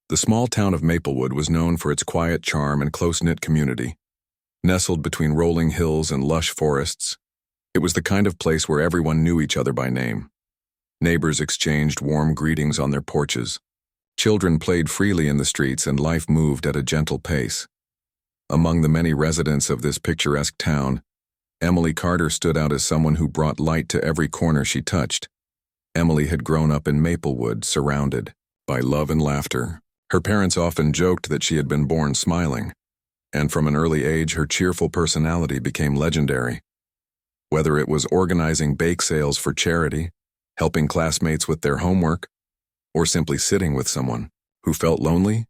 The small town of Maplewood was known for its quiet charm and close-knit community. Nestled between rolling hills and lush forests, it was the kind of place where everyone knew each other by name. Neighbors exchanged warm greetings on their porches. Children played freely in the streets and life moved at a gentle pace. Among the many residents of this picturesque town, Emily Carter stood out as someone who brought light to every corner she touched. Emily had grown up in Maplewood, surrounded by love and laughter. Her parents often joked that she had been born smiling, and from an early age her cheerful personality became legendary. Whether it was organizing bake sales for charity, helping classmates with their homework, or simply sitting with someone who felt lonely,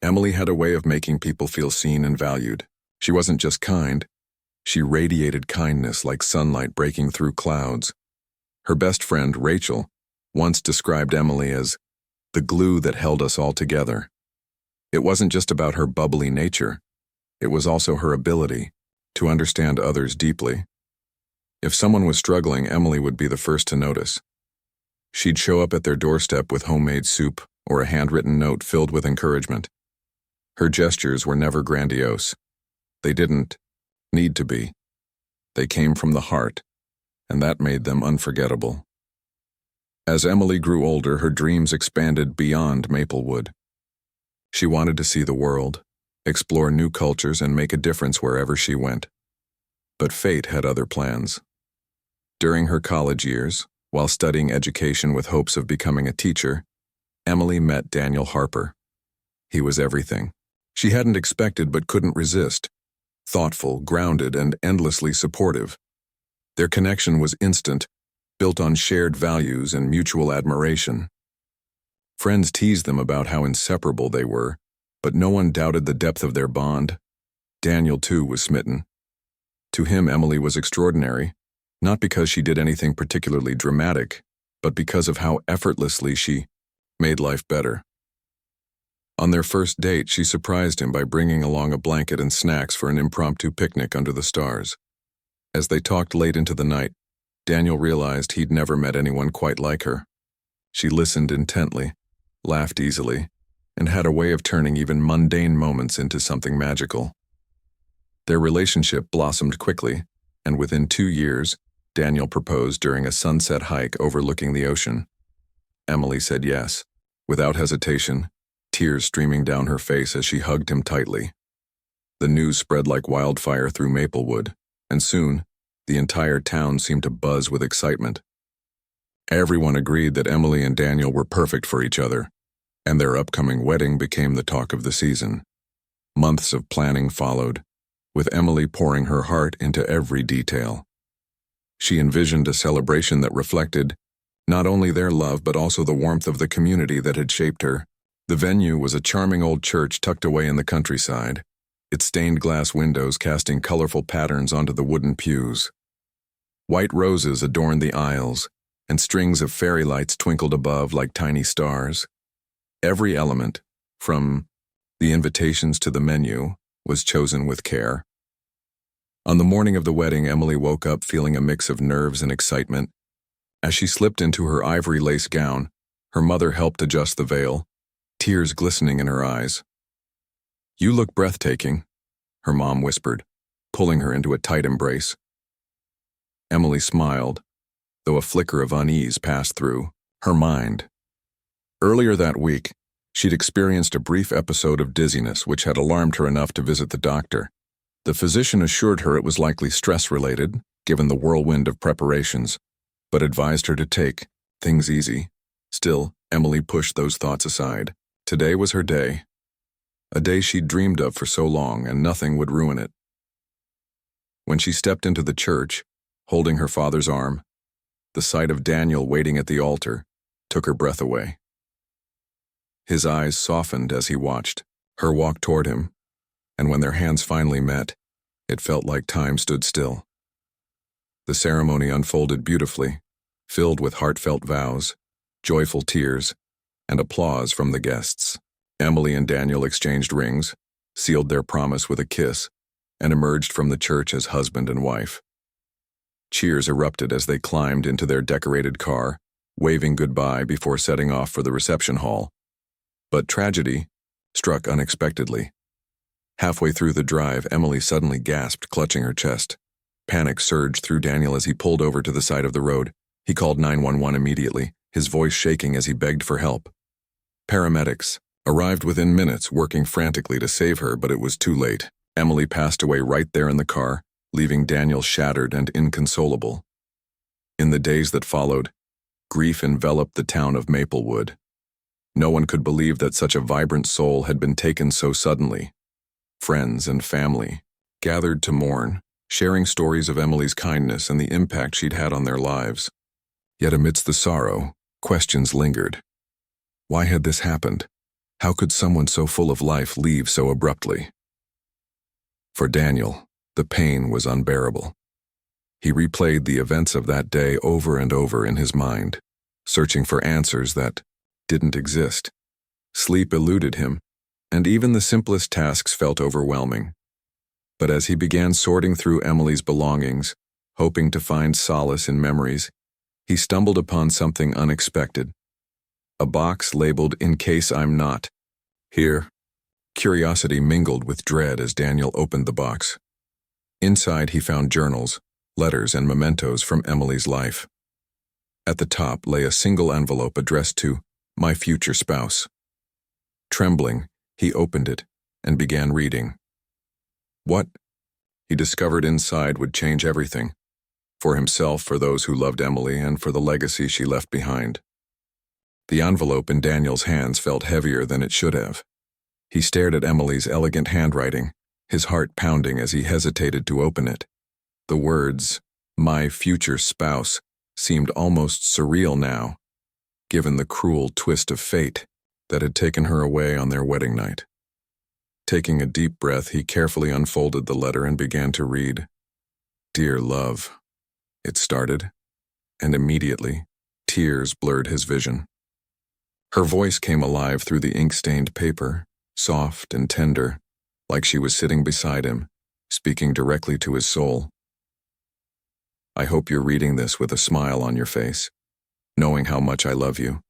Emily had a way of making people feel seen and valued. She wasn't just kind, she radiated kindness like sunlight breaking through clouds. Her best friend, Rachel, once described Emily as the glue that held us all together. It wasn't just about her bubbly nature, it was also her ability to understand others deeply. If someone was struggling, Emily would be the first to notice. She'd show up at their doorstep with homemade soup or a handwritten note filled with encouragement. Her gestures were never grandiose. They didn't need to be. They came from the heart, and that made them unforgettable. As Emily grew older, her dreams expanded beyond Maplewood. She wanted to see the world, explore new cultures, and make a difference wherever she went. But fate had other plans. During her college years, while studying education with hopes of becoming a teacher, Emily met Daniel Harper. He was everything she hadn't expected but couldn't resist. Thoughtful, grounded, and endlessly supportive. Their connection was instant, built on shared values and mutual admiration. Friends teased them about how inseparable they were, but no one doubted the depth of their bond. Daniel, too, was smitten. To him, Emily was extraordinary, not because she did anything particularly dramatic, but because of how effortlessly she made life better. On their first date, she surprised him by bringing along a blanket and snacks for an impromptu picnic under the stars. As they talked late into the night, Daniel realized he'd never met anyone quite like her. She listened intently, laughed easily, and had a way of turning even mundane moments into something magical. Their relationship blossomed quickly, and within 2 years, Daniel proposed during a sunset hike overlooking the ocean. Emily said yes, without hesitation, tears streaming down her face as she hugged him tightly. The news spread like wildfire through Maplewood, and soon, the entire town seemed to buzz with excitement. Everyone agreed that Emily and Daniel were perfect for each other, and their upcoming wedding became the talk of the season. Months of planning followed, with Emily pouring her heart into every detail. She envisioned a celebration that reflected not only their love but also the warmth of the community that had shaped her. The venue was a charming old church tucked away in the countryside, its stained glass windows casting colorful patterns onto the wooden pews. White roses adorned the aisles, and strings of fairy lights twinkled above like tiny stars. Every element, from the invitations to the menu, was chosen with care. On the morning of the wedding, Emily woke up feeling a mix of nerves and excitement. As she slipped into her ivory lace gown, her mother helped adjust the veil, tears glistening in her eyes. "You look breathtaking," her mom whispered, pulling her into a tight embrace. Emily smiled, though a flicker of unease passed through her mind. Earlier that week, she'd experienced a brief episode of dizziness which had alarmed her enough to visit the doctor. The physician assured her it was likely stress-related, given the whirlwind of preparations, but advised her to take things easy. Still, Emily pushed those thoughts aside. Today was her day. A day she'd dreamed of for so long, and nothing would ruin it. When she stepped into the church, holding her father's arm, the sight of Daniel waiting at the altar took her breath away. His eyes softened as he watched her walk toward him, and when their hands finally met, it felt like time stood still. The ceremony unfolded beautifully, filled with heartfelt vows, joyful tears, and applause from the guests. Emily and Daniel exchanged rings, sealed their promise with a kiss, and emerged from the church as husband and wife. Cheers erupted as they climbed into their decorated car, waving goodbye before setting off for the reception hall. But tragedy struck unexpectedly. Halfway through the drive, Emily suddenly gasped, clutching her chest. Panic surged through Daniel as he pulled over to the side of the road. He called 911 immediately, his voice shaking as he begged for help. Paramedics arrived within minutes, working frantically to save her, but it was too late. Emily passed away right there in the car, leaving Daniel shattered and inconsolable. In the days that followed, grief enveloped the town of Maplewood. No one could believe that such a vibrant soul had been taken so suddenly. Friends and family gathered to mourn, sharing stories of Emily's kindness and the impact she'd had on their lives. Yet amidst the sorrow, questions lingered. Why had this happened? How could someone so full of life leave so abruptly? For Daniel, the pain was unbearable. He replayed the events of that day over and over in his mind, searching for answers that didn't exist. Sleep eluded him, and even the simplest tasks felt overwhelming. But as he began sorting through Emily's belongings, hoping to find solace in memories, he stumbled upon something unexpected. A box labeled "In Case I'm Not." Here, curiosity mingled with dread as Daniel opened the box. Inside he found journals, letters, and mementos from Emily's life. At the top lay a single envelope addressed to "My future spouse." Trembling, he opened it and began reading. What he discovered inside would change everything, for himself, for those who loved Emily, and for the legacy she left behind. The envelope in Daniel's hands felt heavier than it should have. He stared at Emily's elegant handwriting, his heart pounding as he hesitated to open it. The words, "My future spouse," seemed almost surreal now, given the cruel twist of fate that had taken her away on their wedding night. Taking a deep breath, he carefully unfolded the letter and began to read. "Dear love," it started, and immediately, tears blurred his vision. Her voice came alive through the ink-stained paper, soft and tender, like she was sitting beside him, speaking directly to his soul. "I hope you're reading this with a smile on your face, knowing how much I love you.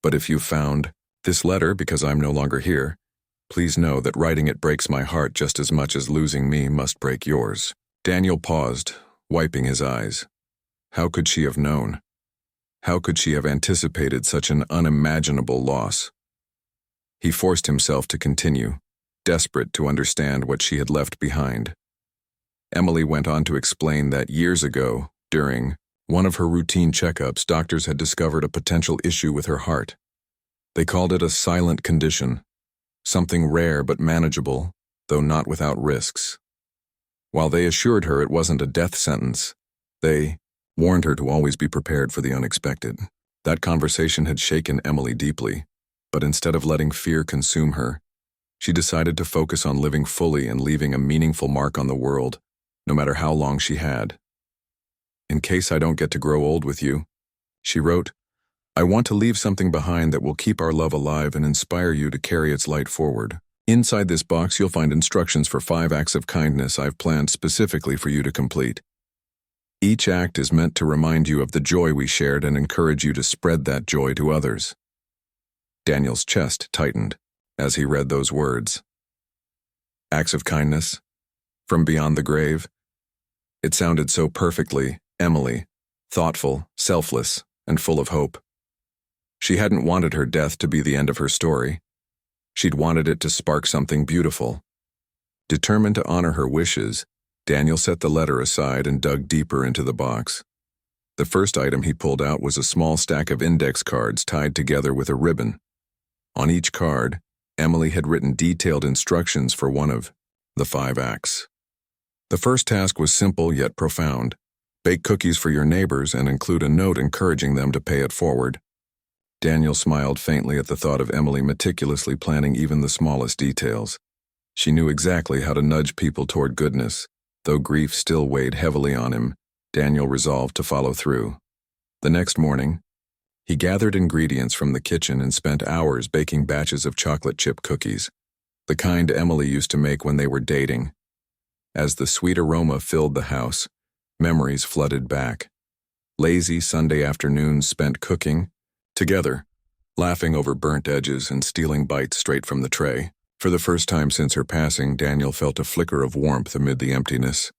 But if you found this letter because I'm no longer here, please know that writing it breaks my heart just as much as losing me must break yours." Daniel paused, wiping his eyes. How could she have known? How could she have anticipated such an unimaginable loss? He forced himself to continue, desperate to understand what she had left behind. Emily went on to explain that years ago, during one of her routine checkups, doctors had discovered a potential issue with her heart. They called it a silent condition, something rare but manageable, though not without risks. While they assured her it wasn't a death sentence, they warned her to always be prepared for the unexpected. That conversation had shaken Emily deeply, but instead of letting fear consume her, she decided to focus on living fully and leaving a meaningful mark on the world, no matter how long she had. "In case I don't get to grow old with you," she wrote, "I want to leave something behind that will keep our love alive and inspire you to carry its light forward. Inside this box, you'll find instructions for 5 acts of kindness I've planned specifically for you to complete. Each act is meant to remind you of the joy we shared and encourage you to spread that joy to others." Daniel's chest tightened as he read those words. Acts of kindness? From beyond the grave? It sounded so perfectly Emily, thoughtful, selfless, and full of hope. She hadn't wanted her death to be the end of her story. She'd wanted it to spark something beautiful. Determined to honor her wishes, Daniel set the letter aside and dug deeper into the box. The first item he pulled out was a small stack of index cards tied together with a ribbon. On each card, Emily had written detailed instructions for one of the 5 acts. The first task was simple yet profound. Bake cookies for your neighbors and include a note encouraging them to pay it forward. Daniel smiled faintly at the thought of Emily meticulously planning even the smallest details. She knew exactly how to nudge people toward goodness. Though grief still weighed heavily on him, Daniel resolved to follow through. The next morning, he gathered ingredients from the kitchen and spent hours baking batches of chocolate chip cookies, the kind Emily used to make when they were dating. As the sweet aroma filled the house, memories flooded back. Lazy Sunday afternoons spent cooking together, laughing over burnt edges and stealing bites straight from the tray. For the first time since her passing, Daniel felt a flicker of warmth amid the emptiness.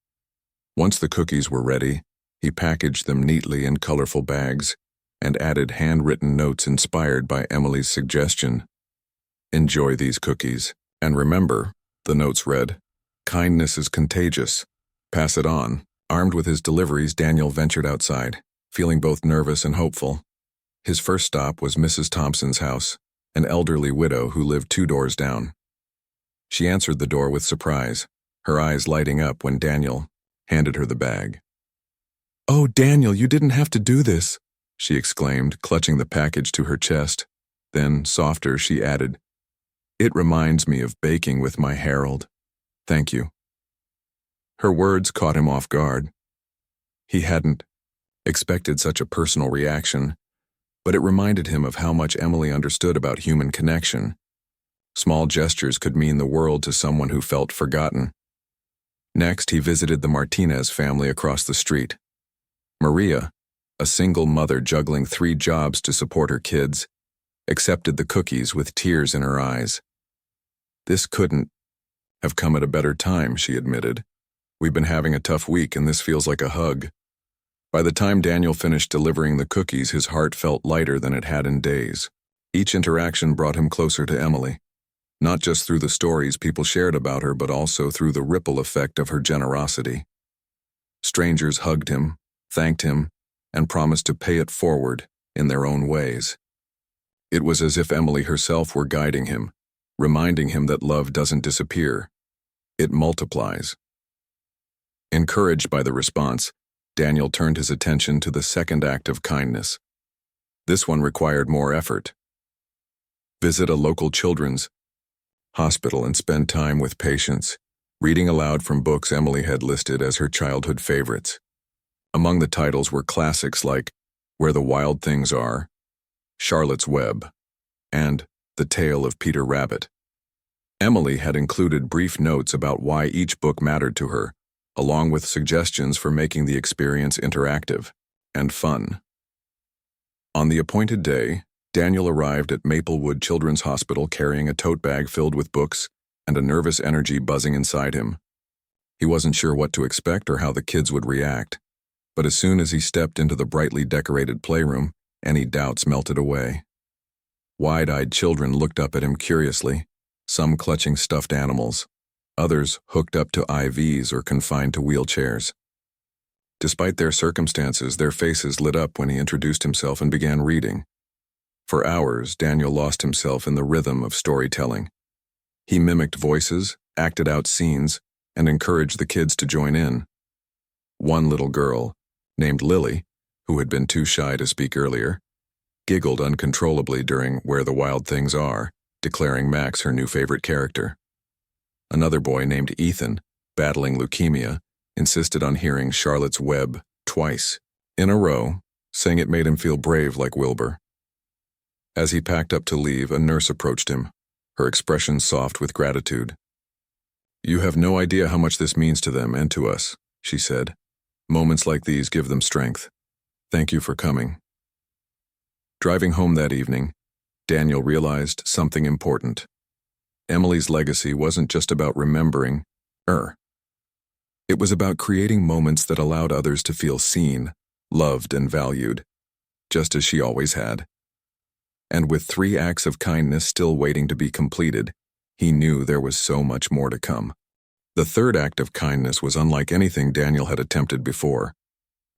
Once the cookies were ready, he packaged them neatly in colorful bags and added handwritten notes inspired by Emily's suggestion. "Enjoy these cookies. And remember," the notes read, "kindness is contagious. Pass it on." Armed with his deliveries, Daniel ventured outside, feeling both nervous and hopeful. His first stop was Mrs. Thompson's house, an elderly widow who lived 2 doors down. She answered the door with surprise, her eyes lighting up when Daniel handed her the bag. "Oh, Daniel, you didn't have to do this," she exclaimed, clutching the package to her chest. Then, softer, she added, "It reminds me of baking with my Harold. Thank you." Her words caught him off guard. He hadn't expected such a personal reaction, but it reminded him of how much Emily understood about human connection. Small gestures could mean the world to someone who felt forgotten. Next, he visited the Martinez family across the street. Maria, a single mother juggling 3 jobs to support her kids, accepted the cookies with tears in her eyes. "This couldn't have come at a better time," she admitted. "We've been having a tough week and this feels like a hug." By the time Daniel finished delivering the cookies, his heart felt lighter than it had in days. Each interaction brought him closer to Emily, not just through the stories people shared about her, but also through the ripple effect of her generosity. Strangers hugged him, thanked him, and promised to pay it forward in their own ways. It was as if Emily herself were guiding him, reminding him that love doesn't disappear. It multiplies. Encouraged by the response, Daniel turned his attention to the second act of kindness. This one required more effort. Visit a local children's hospital and spend time with patients, reading aloud from books Emily had listed as her childhood favorites. Among the titles were classics like Where the Wild Things Are, Charlotte's Web, and The Tale of Peter Rabbit. Emily had included brief notes about why each book mattered to her, along with suggestions for making the experience interactive and fun. On the appointed day, Daniel arrived at Maplewood Children's Hospital carrying a tote bag filled with books and a nervous energy buzzing inside him. He wasn't sure what to expect or how the kids would react, but as soon as he stepped into the brightly decorated playroom, any doubts melted away. Wide-eyed children looked up at him curiously, some clutching stuffed animals, others hooked up to IVs or confined to wheelchairs. Despite their circumstances, their faces lit up when he introduced himself and began reading. For hours, Daniel lost himself in the rhythm of storytelling. He mimicked voices, acted out scenes, and encouraged the kids to join in. One little girl, named Lily, who had been too shy to speak earlier, giggled uncontrollably during Where the Wild Things Are, declaring Max her new favorite character. Another boy named Ethan, battling leukemia, insisted on hearing Charlotte's Web twice in a row, saying it made him feel brave like Wilbur. As he packed up to leave, a nurse approached him, her expression soft with gratitude. "You have no idea how much this means to them and to us," she said. "Moments like these give them strength. Thank you for coming." Driving home that evening, Daniel realized something important. Emily's legacy wasn't just about remembering her. It was about creating moments that allowed others to feel seen, loved, and valued, just as she always had. And with 3 acts of kindness still waiting to be completed, he knew there was so much more to come. The third act of kindness was unlike anything Daniel had attempted before.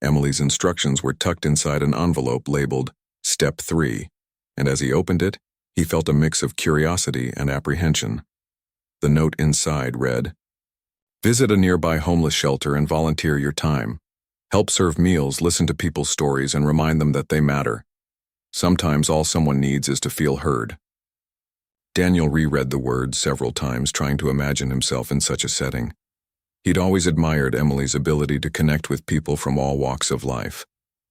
Emily's instructions were tucked inside an envelope labeled Step 3, and as he opened it, he felt a mix of curiosity and apprehension. The note inside read, "Visit a nearby homeless shelter and volunteer your time. Help serve meals, listen to people's stories, and remind them that they matter. Sometimes all someone needs is to feel heard." Daniel reread the words several times, trying to imagine himself in such a setting. He'd always admired Emily's ability to connect with people from all walks of life,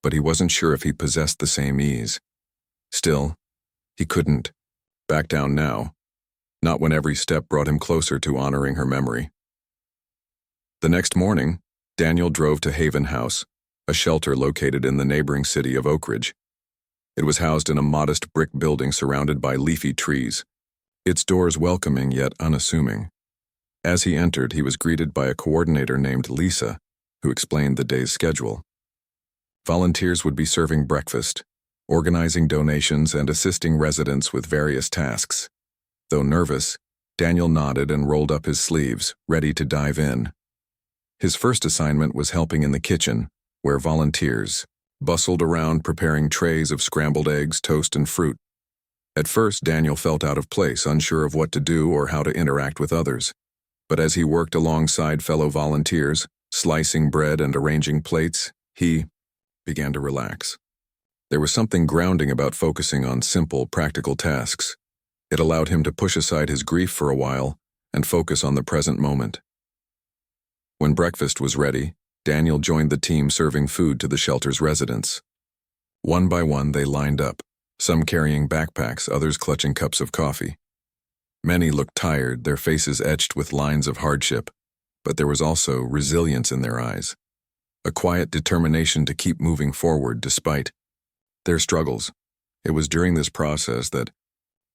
but he wasn't sure if he possessed the same ease. Still, he couldn't back down now, not when every step brought him closer to honoring her memory. The next morning, Daniel drove to Haven House, a shelter located in the neighboring city of Oak Ridge. It was housed in a modest brick building surrounded by leafy trees, its doors welcoming yet unassuming. As he entered, he was greeted by a coordinator named Lisa, who explained the day's schedule. Volunteers would be serving breakfast, organizing donations, and assisting residents with various tasks. Though nervous, Daniel nodded and rolled up his sleeves, ready to dive in. His first assignment was helping in the kitchen, where volunteers bustled around preparing trays of scrambled eggs, toast, and fruit. At first, Daniel felt out of place, unsure of what to do or how to interact with others. But as he worked alongside fellow volunteers, slicing bread and arranging plates, he began to relax. There was something grounding about focusing on simple, practical tasks. It allowed him to push aside his grief for a while and focus on the present moment. When breakfast was ready, Daniel joined the team serving food to the shelter's residents. One by one, they lined up, some carrying backpacks, others clutching cups of coffee. Many looked tired, their faces etched with lines of hardship, but there was also resilience in their eyes, a quiet determination to keep moving forward despite their struggles. It was during this process that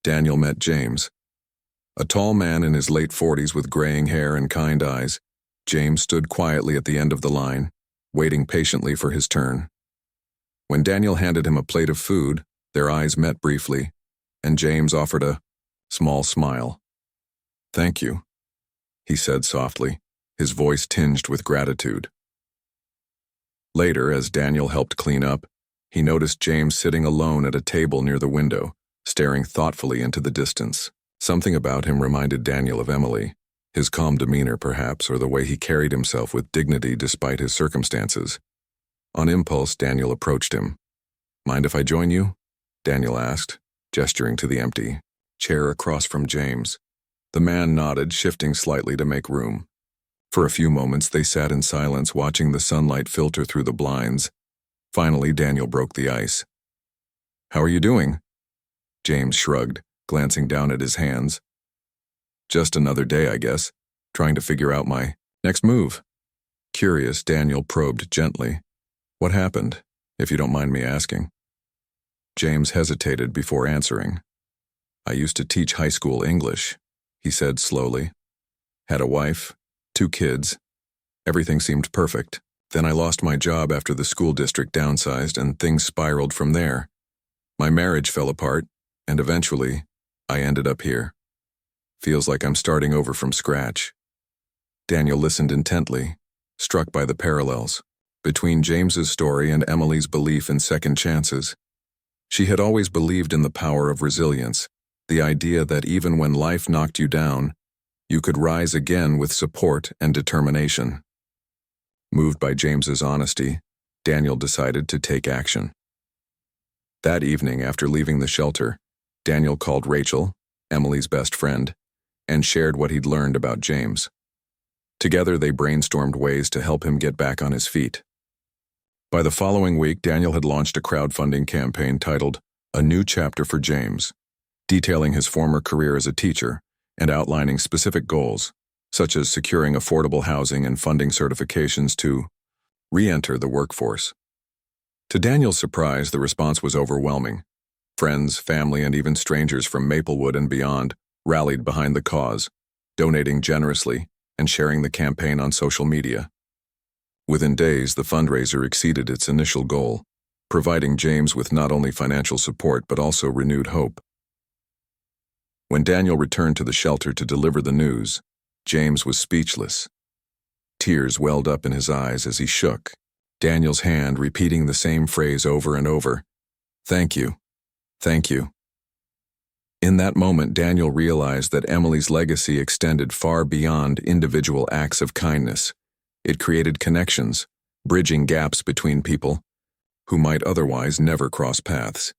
Daniel met James. A tall man in his late 40s with graying hair and kind eyes, James stood quietly at the end of the line, waiting patiently for his turn. When Daniel handed him a plate of food, their eyes met briefly, and James offered a small smile. "Thank you," he said softly, his voice tinged with gratitude. Later, as Daniel helped clean up, he noticed James sitting alone at a table near the window, staring thoughtfully into the distance. Something about him reminded Daniel of Emily, his calm demeanor perhaps, or the way he carried himself with dignity despite his circumstances. On impulse, Daniel approached him. "Mind if I join you?" Daniel asked, gesturing to the empty chair across from James. The man nodded, shifting slightly to make room. For a few moments, they sat in silence, watching the sunlight filter through the blinds. Finally, Daniel broke the ice. "How are you doing?" James shrugged, glancing down at his hands. "Just another day, I guess, trying to figure out my next move." Curious, Daniel probed gently. "What happened, if you don't mind me asking?" James hesitated before answering. "I used to teach high school English," he said slowly. "Had a wife, 2 kids. Everything seemed perfect. Then I lost my job after the school district downsized, and things spiraled from there. My marriage fell apart, and eventually, I ended up here. Feels like I'm starting over from scratch." Daniel listened intently, struck by the parallels between James's story and Emily's belief in second chances. She had always believed in the power of resilience, the idea that even when life knocked you down, you could rise again with support and determination. Moved by James's honesty, Daniel decided to take action. That evening, after leaving the shelter, Daniel called Rachel, Emily's best friend, and shared what he'd learned about James. Together, they brainstormed ways to help him get back on his feet. By the following week, Daniel had launched a crowdfunding campaign titled "A New Chapter for James," detailing his former career as a teacher and outlining specific goals, such as securing affordable housing and funding certifications to re-enter the workforce. To Daniel's surprise, the response was overwhelming. Friends, family, and even strangers from Maplewood and beyond rallied behind the cause, donating generously and sharing the campaign on social media. Within days, the fundraiser exceeded its initial goal, providing James with not only financial support but also renewed hope. When Daniel returned to the shelter to deliver the news, James was speechless. Tears welled up in his eyes as he shook Daniel's hand, repeating the same phrase over and over. "Thank you. Thank you." In that moment, Daniel realized that Emily's legacy extended far beyond individual acts of kindness. It created connections, bridging gaps between people who might otherwise never cross paths.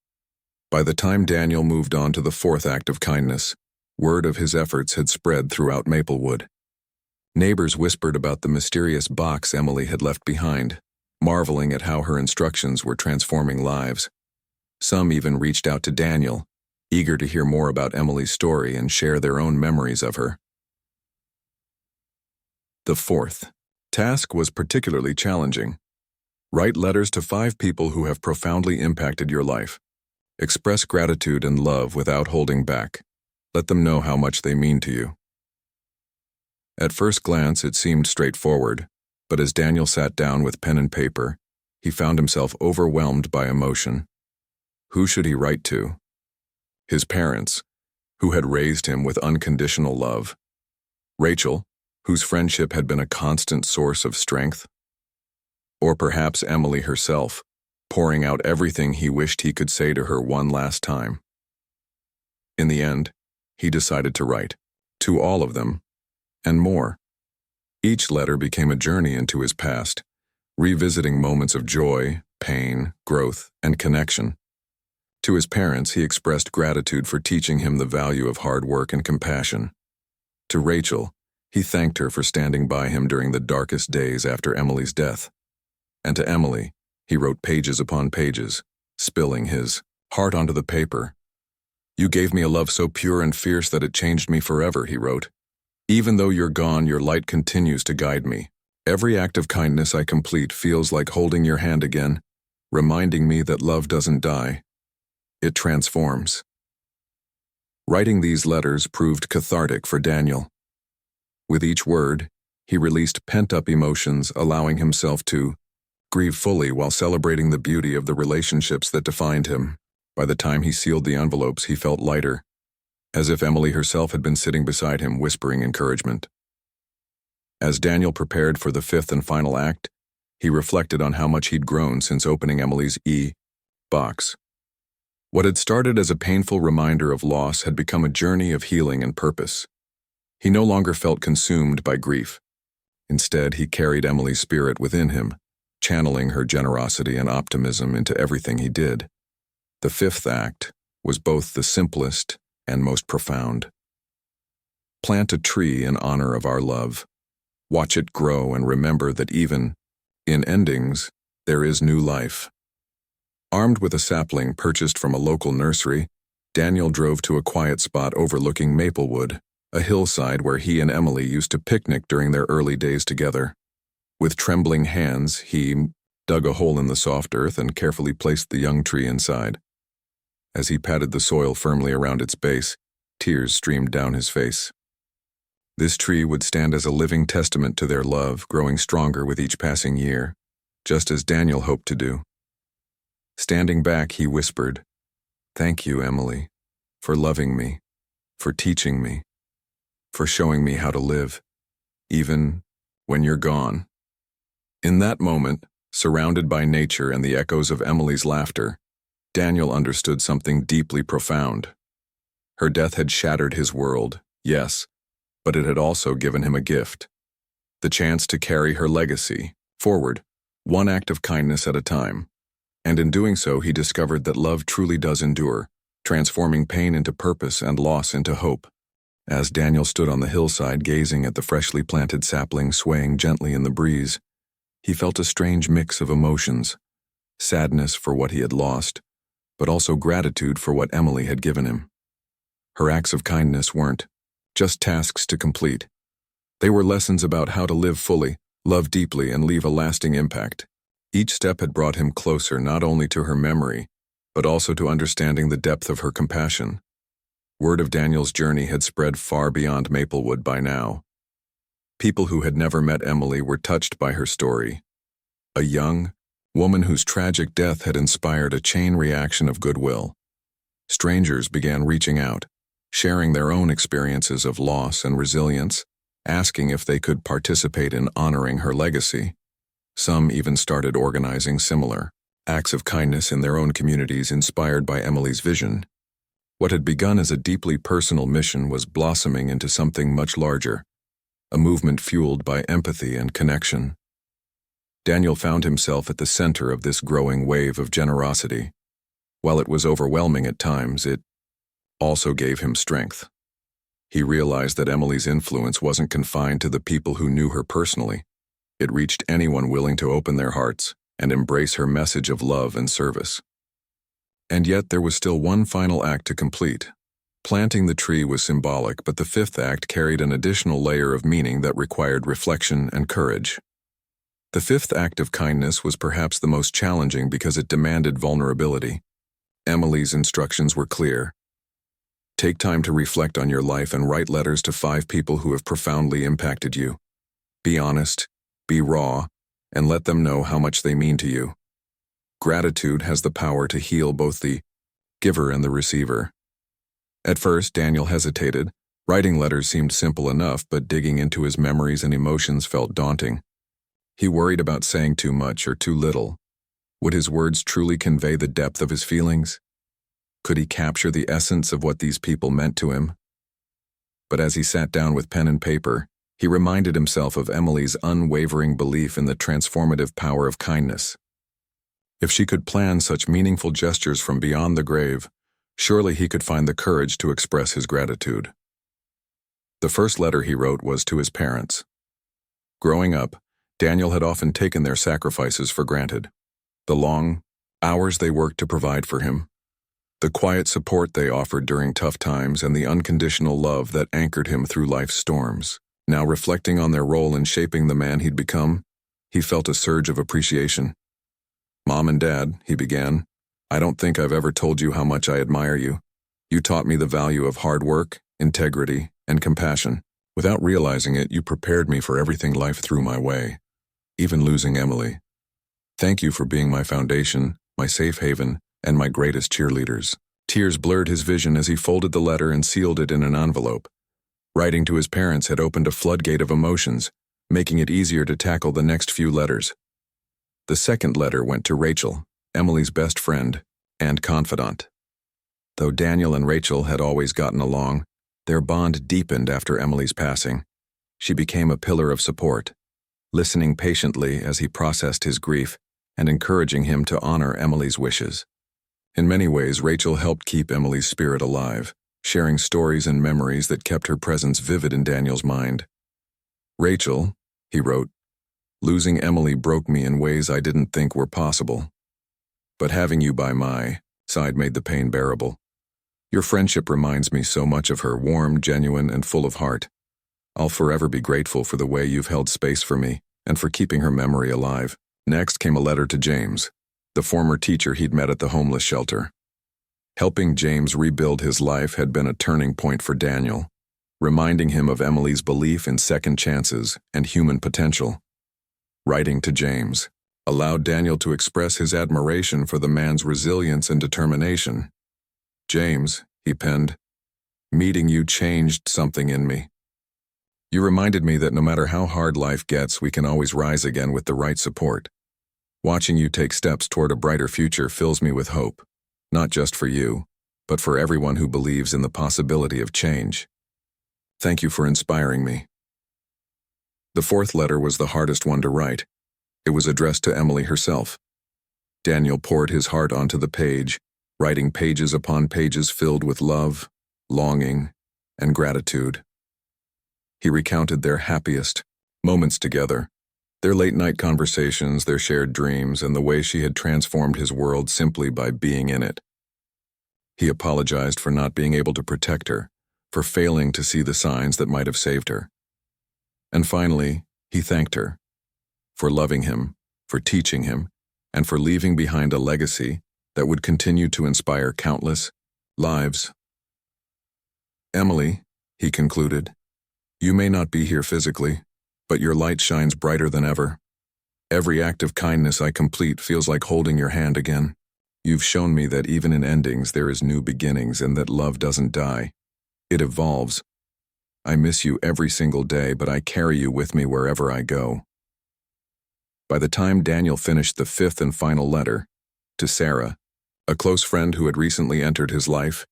By the time Daniel moved on to the 4th act of kindness, word of his efforts had spread throughout Maplewood. Neighbors whispered about the mysterious box Emily had left behind, marveling at how her instructions were transforming lives. Some even reached out to Daniel, eager to hear more about Emily's story and share their own memories of her. The 4th task was particularly challenging. Write letters to 5 people who have profoundly impacted your life. Express gratitude and love without holding back. Let them know how much they mean to you. At first glance, it seemed straightforward, but as Daniel sat down with pen and paper, he found himself overwhelmed by emotion. Who should he write to? His parents, who had raised him with unconditional love. Rachel, whose friendship had been a constant source of strength. Or perhaps Emily herself, pouring out everything he wished he could say to her one last time. In the end, he decided to write, to all of them, and more. Each letter became a journey into his past, revisiting moments of joy, pain, growth, and connection. To his parents, he expressed gratitude for teaching him the value of hard work and compassion. To Rachel, he thanked her for standing by him during the darkest days after Emily's death. And to Emily, he wrote pages upon pages, spilling his heart onto the paper. "You gave me a love so pure and fierce that it changed me forever," he wrote. "Even though you're gone, your light continues to guide me. Every act of kindness I complete feels like holding your hand again, reminding me that love doesn't die. It transforms." Writing these letters proved cathartic for Daniel. With each word, he released pent-up emotions, allowing himself to grieve fully while celebrating the beauty of the relationships that defined him. By the time he sealed the envelopes, he felt lighter, as if Emily herself had been sitting beside him whispering encouragement. As Daniel prepared for the fifth and final act, he reflected on how much he'd grown since opening Emily's box. What had started as a painful reminder of loss had become a journey of healing and purpose. He no longer felt consumed by grief. Instead, he carried Emily's spirit within him, channeling her generosity and optimism into everything he did. The fifth act was both the simplest and most profound. Plant a tree in honor of our love. Watch it grow and remember that even in endings, there is new life. Armed with a sapling purchased from a local nursery, Daniel drove to a quiet spot overlooking Maplewood, a hillside where he and Emily used to picnic during their early days together. With trembling hands, he dug a hole in the soft earth and carefully placed the young tree inside. As he patted the soil firmly around its base, tears streamed down his face. This tree would stand as a living testament to their love, growing stronger with each passing year, just as Daniel hoped to do. Standing back, he whispered, "Thank you, Emily, for loving me, for teaching me, for showing me how to live, even when you're gone." In that moment, surrounded by nature and the echoes of Emily's laughter, Daniel understood something deeply profound. Her death had shattered his world, yes, but it had also given him a gift. The chance to carry her legacy forward, one act of kindness at a time. And in doing so, he discovered that love truly does endure, transforming pain into purpose and loss into hope. As Daniel stood on the hillside gazing at the freshly planted sapling swaying gently in the breeze, he felt a strange mix of emotions, sadness for what he had lost, but also gratitude for what Emily had given him. Her acts of kindness weren't just tasks to complete. They were lessons about how to live fully, love deeply, and leave a lasting impact. Each step had brought him closer not only to her memory, but also to understanding the depth of her compassion. Word of Daniel's journey had spread far beyond Maplewood by now. People who had never met Emily were touched by her story. A young woman whose tragic death had inspired a chain reaction of goodwill. Strangers began reaching out, sharing their own experiences of loss and resilience, asking if they could participate in honoring her legacy. Some even started organizing similar acts of kindness in their own communities inspired by Emily's vision. What had begun as a deeply personal mission was blossoming into something much larger, a movement fueled by empathy and connection. Daniel found himself at the center of this growing wave of generosity. While it was overwhelming at times, it also gave him strength. He realized that Emily's influence wasn't confined to the people who knew her personally. It reached anyone willing to open their hearts and embrace her message of love and service. And yet there was still one final act to complete. Planting the tree was symbolic, but the fifth act carried an additional layer of meaning that required reflection and courage. The fifth act of kindness was perhaps the most challenging because it demanded vulnerability. Emily's instructions were clear. Take time to reflect on your life and write letters to 5 people who have profoundly impacted you. Be honest, be raw, and let them know how much they mean to you. Gratitude has the power to heal both the giver and the receiver. At first, Daniel hesitated. Writing letters seemed simple enough, but digging into his memories and emotions felt daunting. He worried about saying too much or too little. Would his words truly convey the depth of his feelings? Could he capture the essence of what these people meant to him? But as he sat down with pen and paper, he reminded himself of Emily's unwavering belief in the transformative power of kindness. If she could plan such meaningful gestures from beyond the grave, surely he could find the courage to express his gratitude. The first letter he wrote was to his parents. Growing up, Daniel had often taken their sacrifices for granted. The long hours they worked to provide for him, the quiet support they offered during tough times, and the unconditional love that anchored him through life's storms. Now, reflecting on their role in shaping the man he'd become, he felt a surge of appreciation. "Mom and Dad," he began, "I don't think I've ever told you how much I admire you. You taught me the value of hard work, integrity, and compassion. Without realizing it, you prepared me for everything life threw my way, even losing Emily. Thank you for being my foundation, my safe haven, and my greatest cheerleaders." Tears blurred his vision as he folded the letter and sealed it in an envelope. Writing to his parents had opened a floodgate of emotions, making it easier to tackle the next few letters. The second letter went to Rachel, Emily's best friend and confidant. Though Daniel and Rachel had always gotten along, their bond deepened after Emily's passing. She became a pillar of support, listening patiently as he processed his grief and encouraging him to honor Emily's wishes. In many ways, Rachel helped keep Emily's spirit alive, sharing stories and memories that kept her presence vivid in Daniel's mind. "Rachel," he wrote, "losing Emily broke me in ways I didn't think were possible. But having you by my side made the pain bearable. Your friendship reminds me so much of her, warm, genuine, and full of heart. I'll forever be grateful for the way you've held space for me and for keeping her memory alive." Next came a letter to James, the former teacher he'd met at the homeless shelter. Helping James rebuild his life had been a turning point for Daniel, reminding him of Emily's belief in second chances and human potential. Writing to James allowed Daniel to express his admiration for the man's resilience and determination. "James," he penned, "meeting you changed something in me. You reminded me that no matter how hard life gets, we can always rise again with the right support. Watching you take steps toward a brighter future fills me with hope, not just for you, but for everyone who believes in the possibility of change. Thank you for inspiring me." The fourth letter was the hardest one to write. It was addressed to Emily herself. Daniel poured his heart onto the page, writing pages upon pages filled with love, longing, and gratitude. He recounted their happiest moments together, their late-night conversations, their shared dreams, and the way she had transformed his world simply by being in it. He apologized for not being able to protect her, for failing to see the signs that might have saved her. And finally, he thanked her for loving him, for teaching him, and for leaving behind a legacy that would continue to inspire countless lives. "Emily," he concluded, "you may not be here physically, but your light shines brighter than ever. Every act of kindness I complete feels like holding your hand again. You've shown me that even in endings there is new beginnings and that love doesn't die. It evolves. I miss you every single day, but I carry you with me wherever I go." By the time Daniel finished the fifth and final letter, to Sarah, a close friend who had recently entered his life,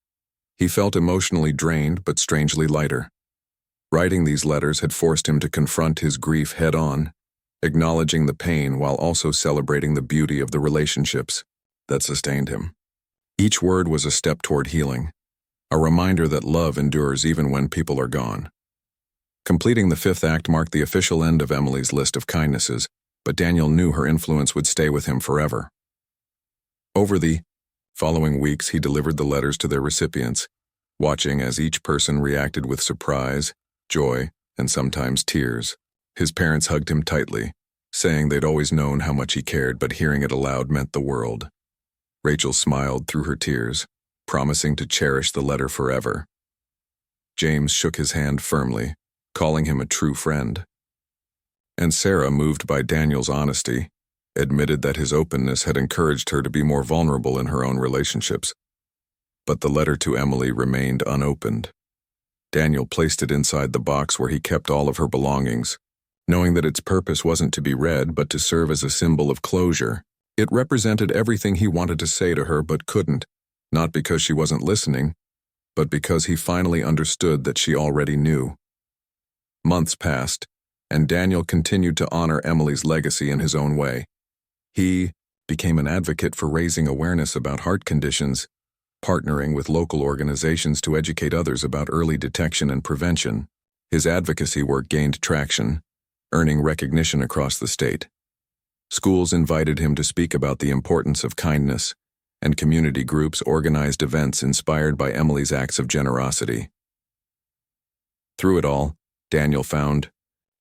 he felt emotionally drained but strangely lighter. Writing these letters had forced him to confront his grief head-on, acknowledging the pain while also celebrating the beauty of the relationships that sustained him. Each word was a step toward healing, a reminder that love endures even when people are gone. Completing the fifth act marked the official end of Emily's list of kindnesses, but Daniel knew her influence would stay with him forever. Over the following weeks, he delivered the letters to their recipients, watching as each person reacted with surprise, joy, and sometimes tears. His parents hugged him tightly, saying they'd always known how much he cared, but hearing it aloud meant the world. Rachel smiled through her tears, promising to cherish the letter forever. James shook his hand firmly, calling him a true friend. And Sarah, moved by Daniel's honesty, admitted that his openness had encouraged her to be more vulnerable in her own relationships. But the letter to Emily remained unopened. Daniel placed it inside the box where he kept all of her belongings, knowing that its purpose wasn't to be read but to serve as a symbol of closure. It represented everything he wanted to say to her but couldn't, not because she wasn't listening, but because he finally understood that she already knew. Months passed, and Daniel continued to honor Emily's legacy in his own way. He became an advocate for raising awareness about heart conditions, partnering with local organizations to educate others about early detection and prevention. His advocacy work gained traction, earning recognition across the state. Schools invited him to speak about the importance of kindness, and community groups organized events inspired by Emily's acts of generosity. Through it all, Daniel found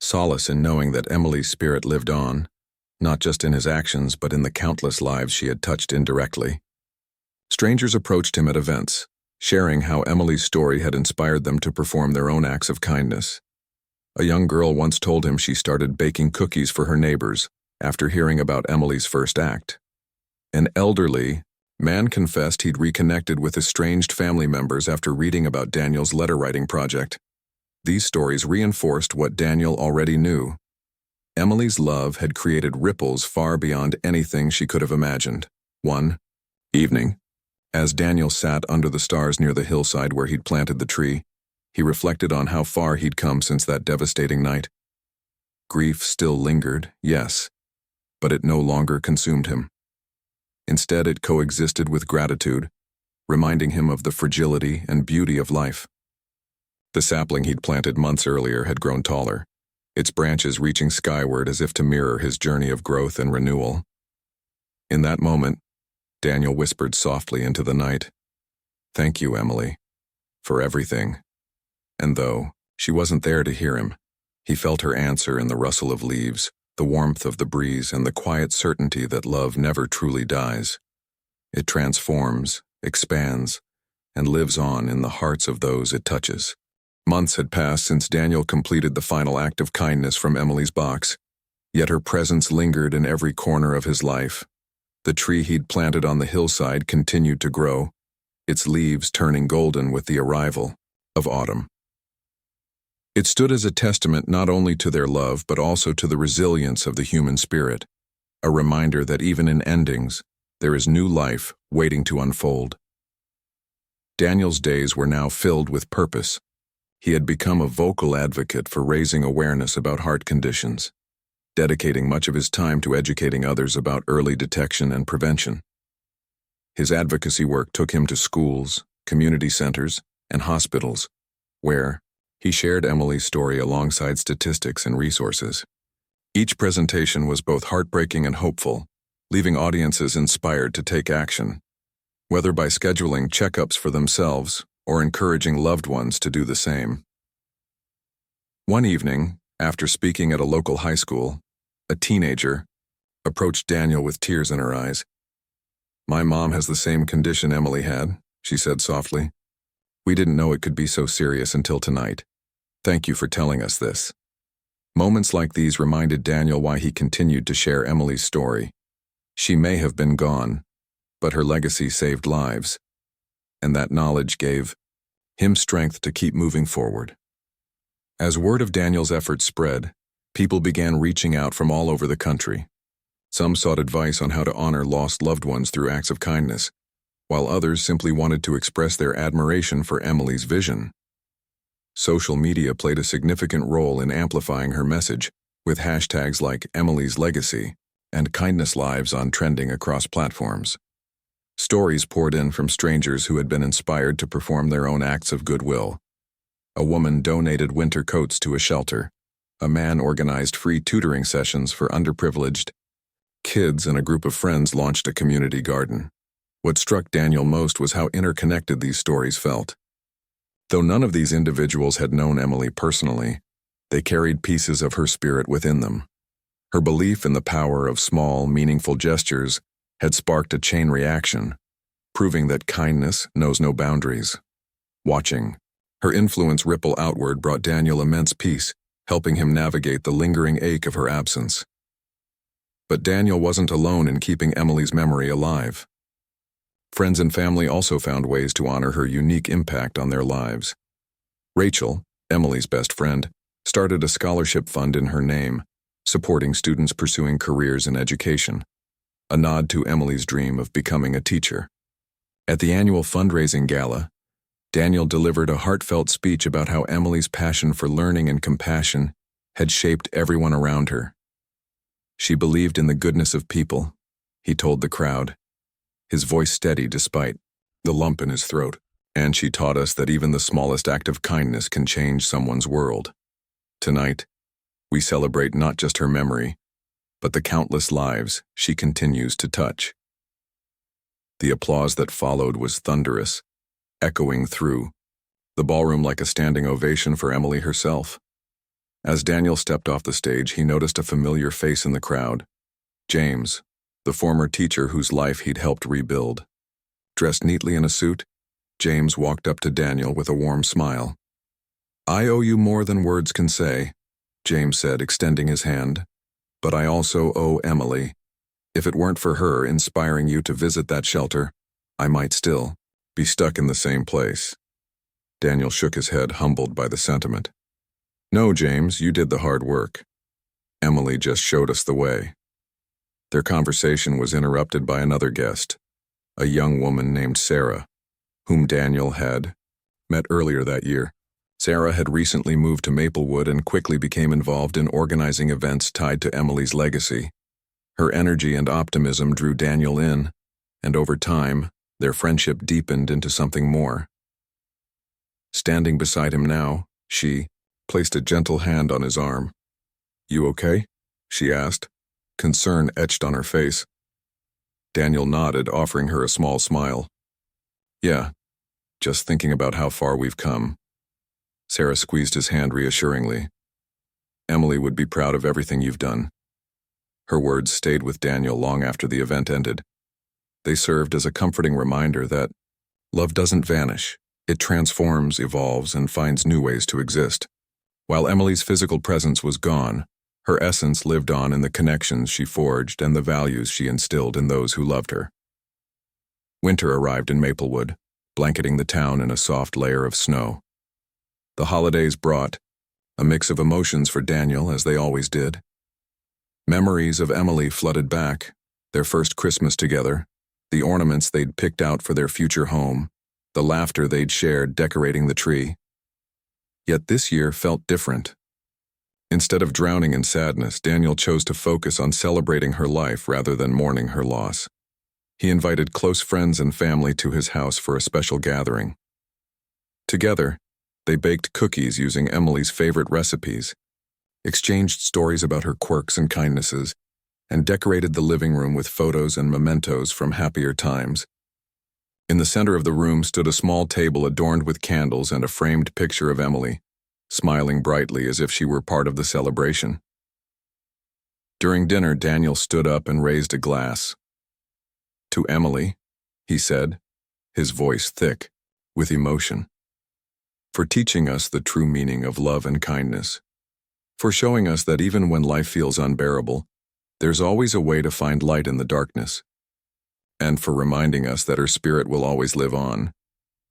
solace in knowing that Emily's spirit lived on, not just in his actions but in the countless lives she had touched indirectly. Strangers approached him at events, sharing how Emily's story had inspired them to perform their own acts of kindness. A young girl once told him she started baking cookies for her neighbors after hearing about Emily's first act. An elderly man confessed he'd reconnected with estranged family members after reading about Daniel's letter-writing project. These stories reinforced what Daniel already knew. Emily's love had created ripples far beyond anything she could have imagined. One evening, as Daniel sat under the stars near the hillside where he'd planted the tree, he reflected on how far he'd come since that devastating night. Grief still lingered, yes, but it no longer consumed him. Instead, it coexisted with gratitude, reminding him of the fragility and beauty of life. The sapling he'd planted months earlier had grown taller, its branches reaching skyward as if to mirror his journey of growth and renewal. In that moment, Daniel whispered softly into the night, "Thank you, Emily, for everything." And though she wasn't there to hear him, he felt her answer in the rustle of leaves, the warmth of the breeze, and the quiet certainty that love never truly dies. It transforms, expands, and lives on in the hearts of those it touches. Months had passed since Daniel completed the final act of kindness from Emily's box, yet her presence lingered in every corner of his life. The tree he'd planted on the hillside continued to grow, its leaves turning golden with the arrival of autumn. It stood as a testament not only to their love but also to the resilience of the human spirit, a reminder that even in endings, there is new life waiting to unfold. Daniel's days were now filled with purpose. He had become a vocal advocate for raising awareness about heart conditions, dedicating much of his time to educating others about early detection and prevention. His advocacy work took him to schools, community centers, and hospitals, where he shared Emily's story alongside statistics and resources. Each presentation was both heartbreaking and hopeful, leaving audiences inspired to take action, whether by scheduling checkups for themselves or encouraging loved ones to do the same. One evening, after speaking at a local high school, a teenager approached Daniel with tears in her eyes. "My mom has the same condition Emily had," she said softly. "We didn't know it could be so serious until tonight. Thank you for telling us this." Moments like these reminded Daniel why he continued to share Emily's story. She may have been gone, but her legacy saved lives, and that knowledge gave him strength to keep moving forward. As word of Daniel's efforts spread, people began reaching out from all over the country. Some sought advice on how to honor lost loved ones through acts of kindness, while others simply wanted to express their admiration for Emily's vision. Social media played a significant role in amplifying her message, with hashtags like Emily's Legacy and Kindness Lives on trending across platforms. Stories poured in from strangers who had been inspired to perform their own acts of goodwill. A woman donated winter coats to a shelter. A man organized free tutoring sessions for underprivileged kids, and a group of friends launched a community garden. What struck Daniel most was how interconnected these stories felt. Though none of these individuals had known Emily personally, they carried pieces of her spirit within them. Her belief in the power of small, meaningful gestures had sparked a chain reaction, proving that kindness knows no boundaries. Watching her influence ripple outward brought Daniel immense peace, helping him navigate the lingering ache of her absence. But Daniel wasn't alone in keeping Emily's memory alive. Friends and family also found ways to honor her unique impact on their lives. Rachel, Emily's best friend, started a scholarship fund in her name, supporting students pursuing careers in education, a nod to Emily's dream of becoming a teacher. At the annual fundraising gala, Daniel delivered a heartfelt speech about how Emily's passion for learning and compassion had shaped everyone around her. She believed in the goodness of people, he told the crowd, his voice steady despite the lump in his throat. And she taught us that even the smallest act of kindness can change someone's world. Tonight, we celebrate not just her memory, but the countless lives she continues to touch. The applause that followed was thunderous, echoing through the ballroom like a standing ovation for Emily herself. As Daniel stepped off the stage, he noticed a familiar face in the crowd. James, the former teacher whose life he'd helped rebuild. Dressed neatly in a suit, James walked up to Daniel with a warm smile. "I owe you more than words can say," James said, extending his hand. "But I also owe Emily. If it weren't for her inspiring you to visit that shelter, I might still be stuck in the same place." Daniel shook his head, humbled by the sentiment. "No, James, you did the hard work. Emily just showed us the way." Their conversation was interrupted by another guest, a young woman named Sarah, whom Daniel had met earlier that year. Sarah had recently moved to Maplewood and quickly became involved in organizing events tied to Emily's legacy. Her energy and optimism drew Daniel in, and over time, their friendship deepened into something more. Standing beside him now, she placed a gentle hand on his arm. "You okay?" she asked, concern etched on her face. Daniel nodded, offering her a small smile. "Yeah, just thinking about how far we've come." Sarah squeezed his hand reassuringly. "Emily would be proud of everything you've done." Her words stayed with Daniel long after the event ended. They served as a comforting reminder that love doesn't vanish. It transforms, evolves, and finds new ways to exist. While Emily's physical presence was gone, her essence lived on in the connections she forged and the values she instilled in those who loved her. Winter arrived in Maplewood, blanketing the town in a soft layer of snow. The holidays brought a mix of emotions for Daniel, as they always did. Memories of Emily flooded back, their first Christmas together, the ornaments they'd picked out for their future home, the laughter they'd shared decorating the tree. Yet this year felt different. Instead of drowning in sadness, Daniel chose to focus on celebrating her life rather than mourning her loss. He invited close friends and family to his house for a special gathering. Together, they baked cookies using Emily's favorite recipes, exchanged stories about her quirks and kindnesses, and decorated the living room with photos and mementos from happier times. In the center of the room stood a small table adorned with candles and a framed picture of Emily, smiling brightly as if she were part of the celebration. During dinner, Daniel stood up and raised a glass. "To Emily," he said, his voice thick with emotion. "For teaching us the true meaning of love and kindness. For showing us that even when life feels unbearable, there's always a way to find light in the darkness. And for reminding us that her spirit will always live on,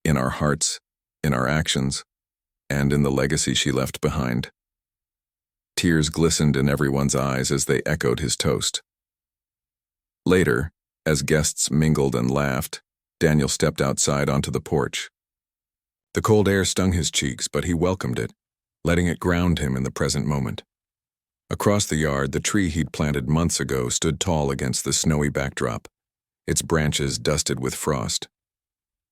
in our hearts, in our actions, and in the legacy she left behind." Tears glistened in everyone's eyes as they echoed his toast. Later, as guests mingled and laughed, Daniel stepped outside onto the porch. The cold air stung his cheeks, but he welcomed it, letting it ground him in the present moment. Across the yard, the tree he'd planted months ago stood tall against the snowy backdrop, its branches dusted with frost.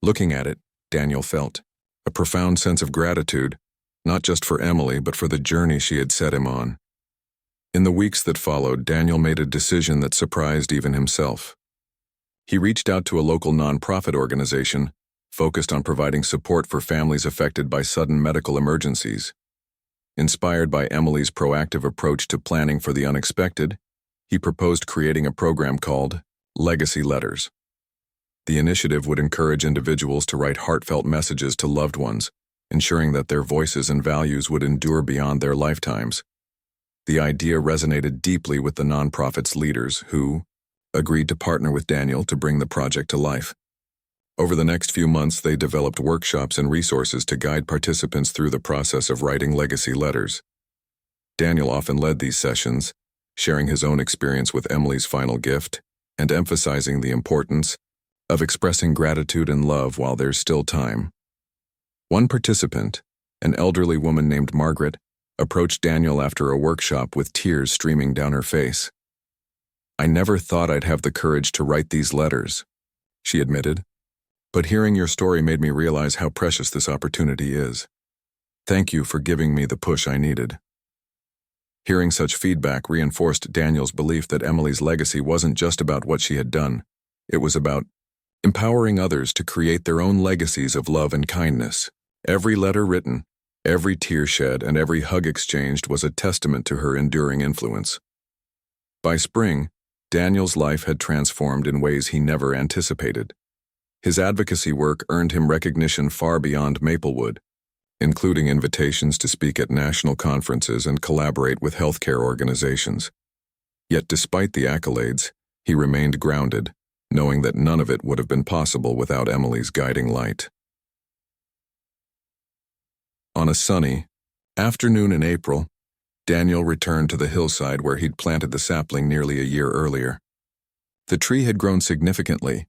Looking at it, Daniel felt a profound sense of gratitude, not just for Emily, but for the journey she had set him on. In the weeks that followed, Daniel made a decision that surprised even himself. He reached out to a local nonprofit organization focused on providing support for families affected by sudden medical emergencies. Inspired by Emily's proactive approach to planning for the unexpected, he proposed creating a program called Legacy Letters. The initiative would encourage individuals to write heartfelt messages to loved ones, ensuring that their voices and values would endure beyond their lifetimes. The idea resonated deeply with the nonprofit's leaders, who agreed to partner with Daniel to bring the project to life. Over the next few months, they developed workshops and resources to guide participants through the process of writing legacy letters. Daniel often led these sessions, sharing his own experience with Emily's final gift and emphasizing the importance of expressing gratitude and love while there's still time. One participant, an elderly woman named Margaret, approached Daniel after a workshop with tears streaming down her face. "I never thought I'd have the courage to write these letters," she admitted. "But hearing your story made me realize how precious this opportunity is. Thank you for giving me the push I needed." Hearing such feedback reinforced Daniel's belief that Emily's legacy wasn't just about what she had done. It was about empowering others to create their own legacies of love and kindness. Every letter written, every tear shed, and every hug exchanged was a testament to her enduring influence. By spring, Daniel's life had transformed in ways he never anticipated. His advocacy work earned him recognition far beyond Maplewood, including invitations to speak at national conferences and collaborate with healthcare organizations. Yet despite the accolades, he remained grounded, knowing that none of it would have been possible without Emily's guiding light. On a sunny afternoon in April, Daniel returned to the hillside where he'd planted the sapling nearly a year earlier. The tree had grown significantly,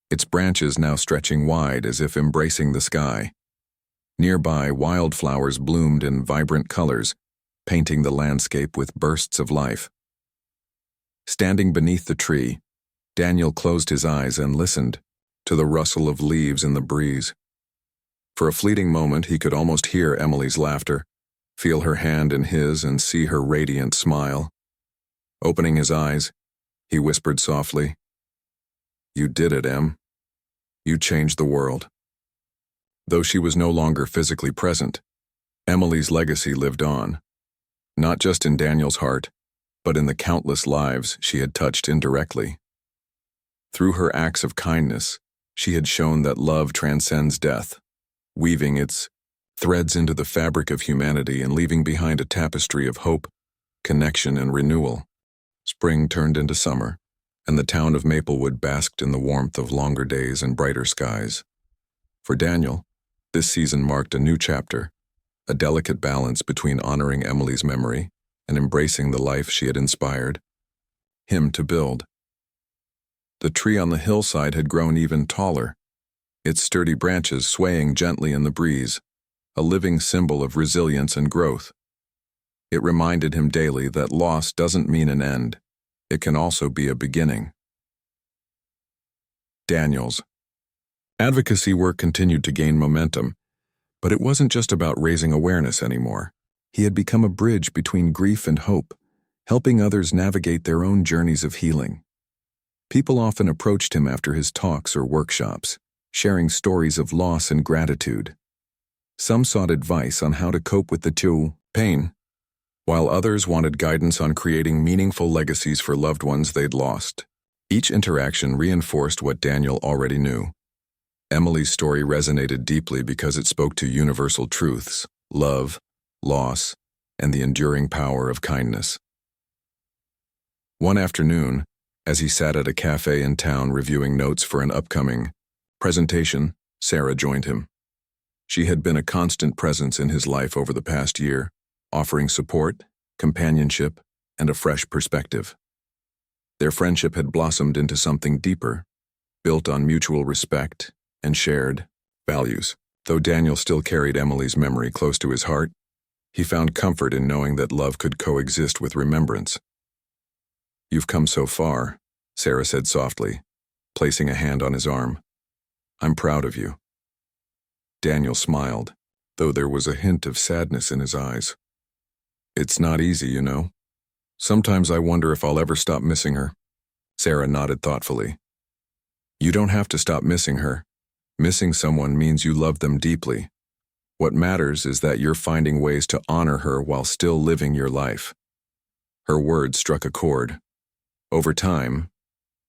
its branches now stretching wide as if embracing the sky. Nearby, wildflowers bloomed in vibrant colors, painting the landscape with bursts of life. Standing beneath the tree, Daniel closed his eyes and listened to the rustle of leaves in the breeze. For a fleeting moment, he could almost hear Emily's laughter, feel her hand in his, and see her radiant smile. Opening his eyes, he whispered softly, "You did it, Em. You changed the world." Though she was no longer physically present, Emily's legacy lived on, not just in Daniel's heart, but in the countless lives she had touched indirectly. Through her acts of kindness, she had shown that love transcends death, weaving its threads into the fabric of humanity and leaving behind a tapestry of hope, connection, and renewal. Spring turned into summer, and the town of Maplewood basked in the warmth of longer days and brighter skies. For Daniel, this season marked a new chapter, a delicate balance between honoring Emily's memory and embracing the life she had inspired him to build. The tree on the hillside had grown even taller, its sturdy branches swaying gently in the breeze, a living symbol of resilience and growth. It reminded him daily that loss doesn't mean an end. It can also be a beginning. Daniel's advocacy work continued to gain momentum, but it wasn't just about raising awareness anymore. He had become a bridge between grief and hope, helping others navigate their own journeys of healing. People often approached him after his talks or workshops, sharing stories of loss and gratitude. Some sought advice on how to cope with the pain, while others wanted guidance on creating meaningful legacies for loved ones they'd lost. Each interaction reinforced what Daniel already knew. Emily's story resonated deeply because it spoke to universal truths: love, loss, and the enduring power of kindness. One afternoon, as he sat at a cafe in town reviewing notes for an upcoming presentation, Sarah joined him. She had been a constant presence in his life over the past year, offering support, companionship, and a fresh perspective. Their friendship had blossomed into something deeper, built on mutual respect and shared values. Though Daniel still carried Emily's memory close to his heart, he found comfort in knowing that love could coexist with remembrance. "You've come so far," Sarah said softly, placing a hand on his arm. "I'm proud of you." Daniel smiled, though there was a hint of sadness in his eyes. "It's not easy, you know. Sometimes I wonder if I'll ever stop missing her." Sarah nodded thoughtfully. "You don't have to stop missing her. Missing someone means you love them deeply. What matters is that you're finding ways to honor her while still living your life." Her words struck a chord. Over time,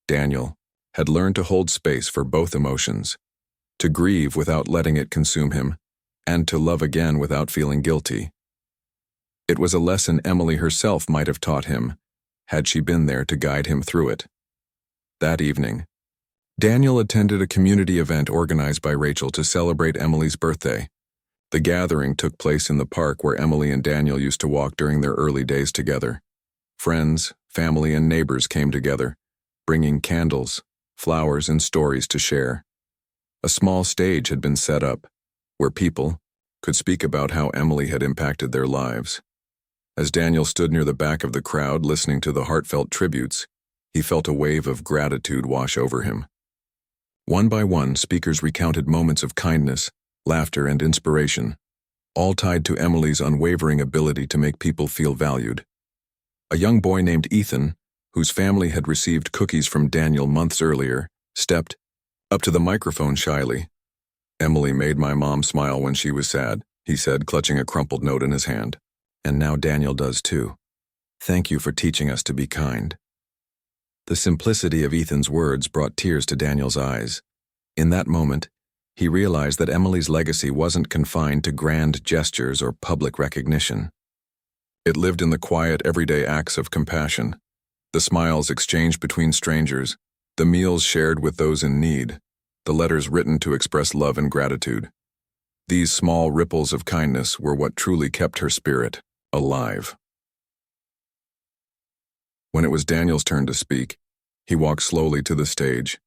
Daniel, had learned to hold space for both emotions, to grieve without letting it consume him, and to love again without feeling guilty. It was a lesson Emily herself might have taught him, had she been there to guide him through it. That evening, Daniel attended a community event organized by Rachel to celebrate Emily's birthday. The gathering took place in the park where Emily and Daniel used to walk during their early days together. Friends, family, and neighbors came together, bringing candles, flowers, and stories to share. A small stage had been set up, where people could speak about how Emily had impacted their lives. As Daniel stood near the back of the crowd listening to the heartfelt tributes, he felt a wave of gratitude wash over him. One by one, speakers recounted moments of kindness, laughter, and inspiration, all tied to Emily's unwavering ability to make people feel valued. A young boy named Ethan, whose family had received cookies from Daniel months earlier, stepped up to the microphone shyly. "Emily made my mom smile when she was sad," he said, clutching a crumpled note in his hand. "And now Daniel does too. Thank you for teaching us to be kind." The simplicity of Ethan's words brought tears to Daniel's eyes. In that moment, he realized that Emily's legacy wasn't confined to grand gestures or public recognition. It lived in the quiet, everyday acts of compassion, the smiles exchanged between strangers, the meals shared with those in need, the letters written to express love and gratitude. These small ripples of kindness were what truly kept her spirit alive. When it was Daniel's turn to speak, he walked slowly to the stage,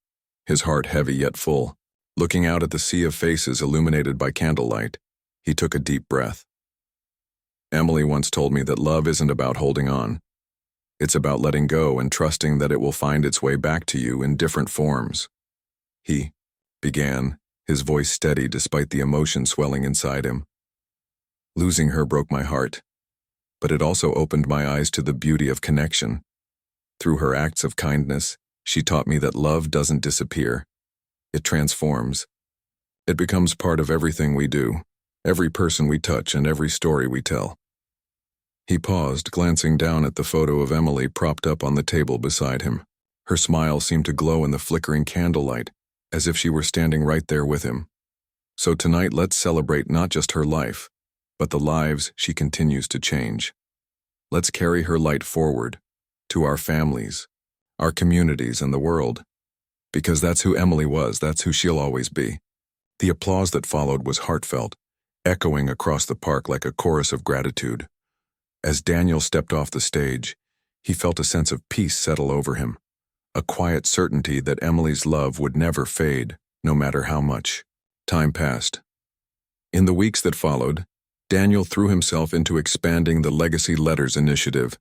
his heart heavy yet full. Looking out at the sea of faces illuminated by candlelight, he took a deep breath. "Emily once told me that love isn't about holding on. It's about letting go and trusting that it will find its way back to you in different forms." He began, his voice steady despite the emotion swelling inside him. "Losing her broke my heart, but it also opened my eyes to the beauty of connection. Through her acts of kindness, she taught me that love doesn't disappear. It transforms. It becomes part of everything we do, every person we touch, and every story we tell." He paused, glancing down at the photo of Emily propped up on the table beside him. Her smile seemed to glow in the flickering candlelight, as if she were standing right there with him. "So tonight, let's celebrate not just her life, but the lives she continues to change. Let's carry her light forward, to our families, our communities, and the world. Because that's who Emily was, that's who she'll always be." The applause that followed was heartfelt, echoing across the park like a chorus of gratitude. As Daniel stepped off the stage, he felt a sense of peace settle over him, a quiet certainty that Emily's love would never fade, no matter how much time passed. In the weeks that followed, Daniel threw himself into expanding the Legacy Letters initiative,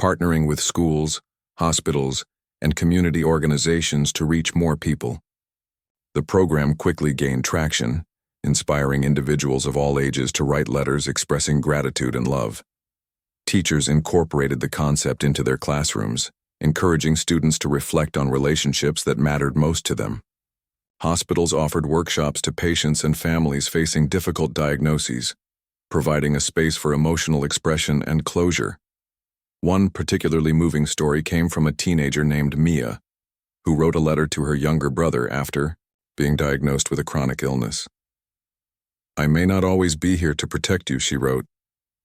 partnering with schools, hospitals, and community organizations to reach more people. The program quickly gained traction, inspiring individuals of all ages to write letters expressing gratitude and love. Teachers incorporated the concept into their classrooms, encouraging students to reflect on relationships that mattered most to them. Hospitals offered workshops to patients and families facing difficult diagnoses, providing a space for emotional expression and closure. One particularly moving story came from a teenager named Mia, who wrote a letter to her younger brother after being diagnosed with a chronic illness. "I may not always be here to protect you," she wrote,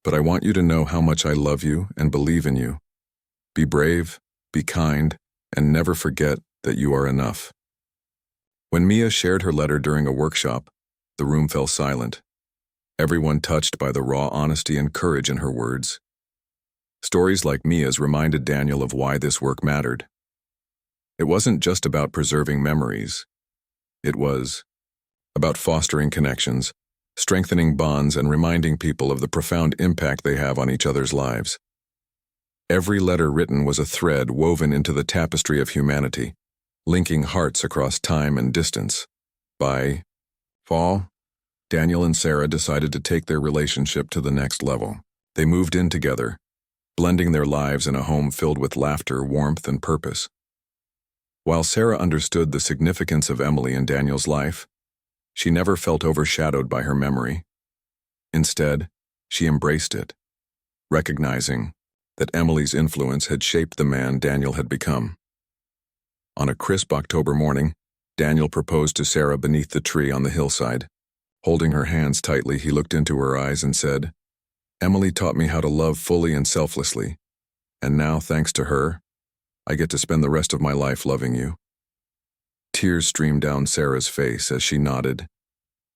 "but I want you to know how much I love you and believe in you. Be brave, be kind, and never forget that you are enough." When Mia shared her letter during a workshop, the room fell silent, everyone touched by the raw honesty and courage in her words. Stories like Mia's reminded Daniel of why this work mattered. It wasn't just about preserving memories. It was about fostering connections, strengthening bonds, and reminding people of the profound impact they have on each other's lives. Every letter written was a thread woven into the tapestry of humanity, linking hearts across time and distance. By fall, Daniel and Sarah decided to take their relationship to the next level. They moved in together, blending their lives in a home filled with laughter, warmth, and purpose. While Sarah understood the significance of Emily in Daniel's life, she never felt overshadowed by her memory. Instead, she embraced it, recognizing that Emily's influence had shaped the man Daniel had become. On a crisp October morning, Daniel proposed to Sarah beneath the tree on the hillside. Holding her hands tightly, he looked into her eyes and said, "Emily taught me how to love fully and selflessly, and now, thanks to her, I get to spend the rest of my life loving you." Tears streamed down Sarah's face as she nodded,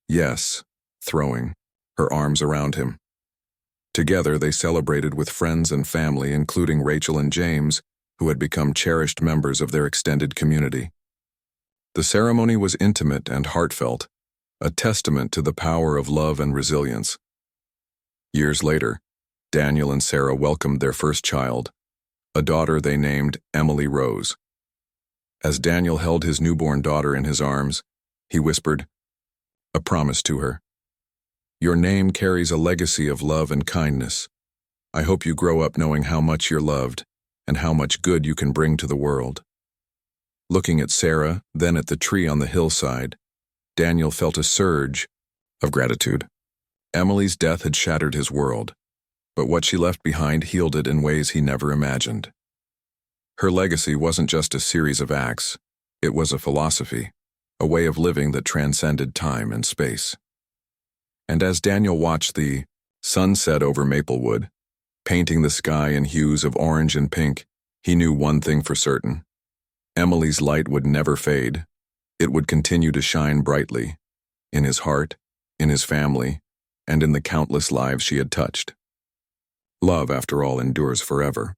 yes, throwing her arms around him. Together, they celebrated with friends and family, including Rachel and James, who had become cherished members of their extended community. The ceremony was intimate and heartfelt, a testament to the power of love and resilience. Years later, Daniel and Sarah welcomed their first child, a daughter they named Emily Rose. As Daniel held his newborn daughter in his arms, he whispered a promise to her. "Your name carries a legacy of love and kindness. I hope you grow up knowing how much you're loved and how much good you can bring to the world." Looking at Sarah, then at the tree on the hillside, Daniel felt a surge of gratitude. Emily's death had shattered his world, but what she left behind healed it in ways he never imagined. Her legacy wasn't just a series of acts, it was a philosophy, a way of living that transcended time and space. And as Daniel watched the sun set over Maplewood, painting the sky in hues of orange and pink, he knew one thing for certain. Emily's light would never fade. It would continue to shine brightly, in his heart, in his family, and in the countless lives she had touched. Love, after all, endures forever.